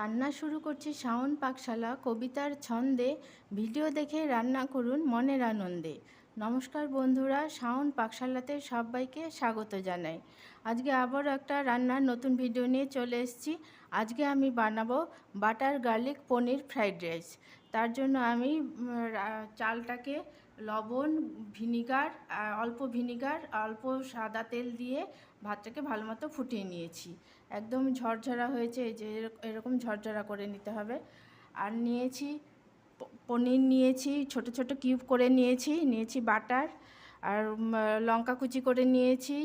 রান্না শুরু করছি শাওন পাকশালা কবিতার ছন্দে। ভিডিও দেখে রান্না করুন মনের আনন্দে। নমস্কার বন্ধুরা, শাওন পাকশালাতে সবাইকে স্বাগত জানাই। আজকে আবার একটা রান্নার নতুন ভিডিও নিয়ে চলে এসেছি। আজকে আমি বানাবো বাটার গার্লিক পনির ফ্রাইড রাইস। তার জন্য আমি চালটাকে লবণ, ভিনিগার, অল্প ভিনিগার, অল্প সাদা তেল দিয়ে ভাতটাকে ভালো মতো ফুটিয়ে নিয়েছি। একদম ঝরঝরা হয়েছে, এই যে এরকম ঝরঝরা করে নিতে হবে। আর নিয়েছি পনির, নিয়েছি ছোট ছোট কিউব করে নিয়েছি বাটার, আর লঙ্কা কুচি করে নিয়েছি,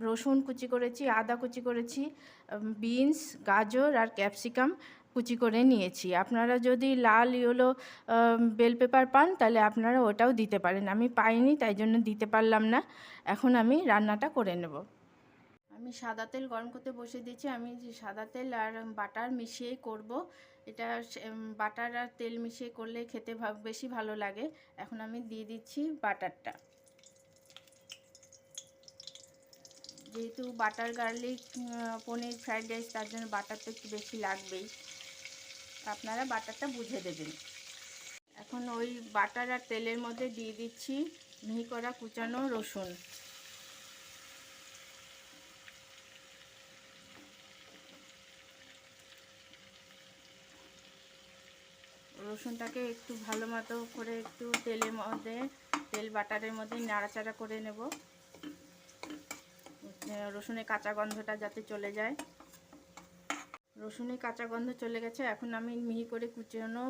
রসুন কুচি করেছি, আদা কুচি করেছি, বিনস, গাজর আর ক্যাপসিকাম কুচি করে নিয়েছি। আপনারা যদি লাল ইয়েলো বেল পেপার পান তাহলে আপনারা ওটাও দিতে পারেন। আমি পাইনি, তাই জন্য দিতে পারলাম না। এখন আমি রান্নাটা করে নেব। আমি সাদা তেল গরম করতে বসে দিয়েছি। আমি যে সাদা তেল আর বাটার মিশিয়েই করব। এটা বাটার আর তেল মিশিয়ে করলে খেতে বেশি ভালো লাগে। এখন আমি দিয়ে দিচ্ছি বাটারটা। যেহেতু বাটার গার্লিক পনির ফ্রাইড রাইস, তার জন্য বাটারটা একটু বেশি লাগবেই। আপনারা বাটারটা বুঝে দেবেন। এখন ওই বাটার আর তেলের মধ্যে দিয়ে দিচ্ছি মিহি করা কুচানো রসুন। রসুনটাকে একটু ভালো মতো করে একটু তেল বাটারের মধ্যে নাড়াচাড়া করে নেব, রসুনের কাঁচা গন্ধটা যাতে চলে যায়। রসুনের কাঁচা গন্ধ চলে গেছে। এখন আমি মিহি করে কুচানো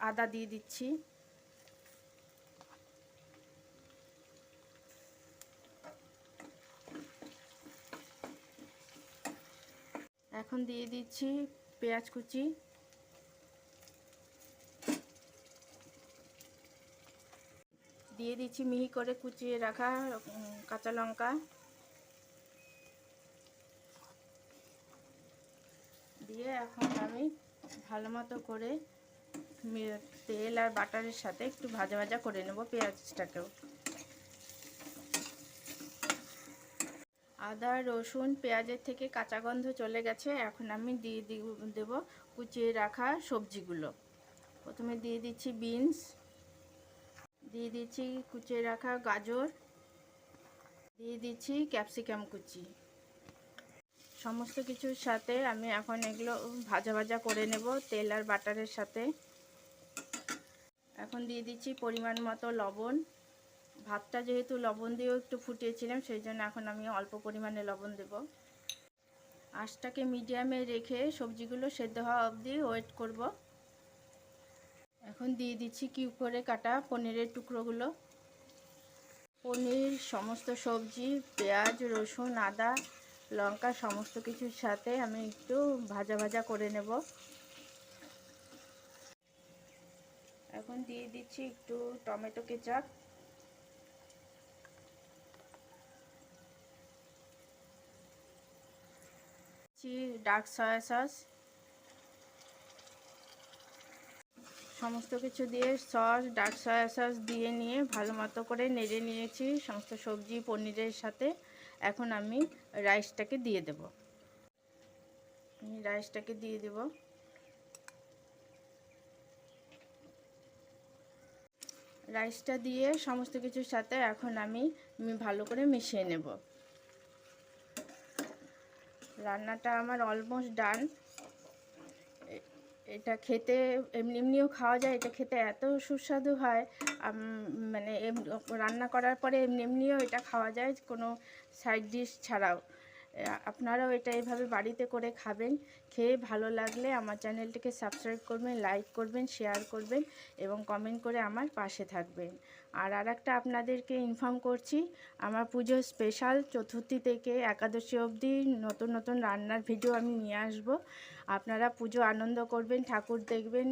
আদা দিয়ে দিচ্ছি। এখন দিয়ে দিচ্ছি পেঁয়াজ কুচি, দিয়ে দিচ্ছি মিহি করে কুচিয়ে রাখা কাঁচা লঙ্কা, দিয়ে এখন আমি ভালো মতো করে তেল আর বাটারের সাথে একটু ভাজা ভাজা করে নেব পেঁয়াজটাকেও। আদা, রসুন, পেঁয়াজের থেকে কাঁচা গন্ধ চলে গেছে। এখন আমি দিয়ে দেব কুচিয়ে রাখা সবজিগুলো। প্রথমে দিয়ে দিচ্ছি বিনস, দিয়ে দিচ্ছি কুচিয়ে রাখা গাজর, দিয়ে দিচ্ছি ক্যাপসিকাম কুচি। সমস্ত কিছুর সাথে আমি এখন এগুলো ভাজা ভাজা করে নেব তেল আর বাটারের সাথে। এখন দিয়ে দিচ্ছি পরিমাণ মতো লবণ। ভাতটা যেহেতু লবণ দিয়েও একটু ফুটিয়েছিলাম, সেই জন্য এখন আমি অল্প পরিমাণে লবণ দেব। আঁচটাকে মিডিয়ামে রেখে সবজিগুলো সেদ্ধ হওয়া অবধি ওয়েট করব। এখন দিয়ে দিচ্ছি কিউব করে কাটা পনিরের টুকরোগুলো। পনির, সমস্ত সবজি, পেঁয়াজ, রসুন, আদা, লঙ্কা সমস্ত কিছুর সাথে আমি একটু ভাজা ভাজা করে নেব। এখন দিয়ে দিচ্ছি একটু tomato ketchup, dark soya sauce. সমস্ত কিছু দিয়ে ডার্ক সয়া সস দিয়ে নিয়ে ভালো মতো করে নেড়ে নিয়েছি সমস্ত সবজি পনিরের সাথে। এখন আমি রাইসটাকে দিয়ে দেব। রাইসটা দিয়ে সমস্ত কিছুর সাথে এখন আমি ভালো করে মিশিয়ে নেব। রান্নাটা আমার অলমোস্ট ডান। এটা খেতে এমনিও খাওয়া যায়। এটা খেতে এত সুস্বাদু হয়, মানে রান্না করার পরে এমনিও এটা খাওয়া যায় কোনো সাইড ডিশ ছাড়াও। আপনারাও এটা এভাবে বাড়িতে করে খাবেন। খেয়ে ভালো লাগলে আমার চ্যানেলটিকে সাবস্ক্রাইব করবেন, লাইক করবেন, শেয়ার করবেন এবং কমেন্ট করে আমার পাশে থাকবেন। আর একটা আপনাদেরকে ইনফর্ম করছি, আমার পুজো স্পেশাল চতুর্থী থেকে একাদশী অবধি নতুন নতুন রান্নার ভিডিও আমি নিয়ে আসব। আপনারা পুজো আনন্দ করবেন, ঠাকুর দেখবেন,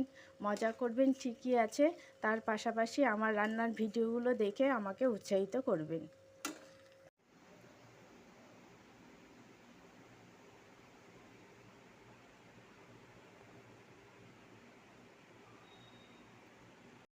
মজা করবেন, ঠিকই আছে। তার পাশাপাশি আমার রান্নার ভিডিওগুলো দেখে আমাকে উৎসাহিত করবেন।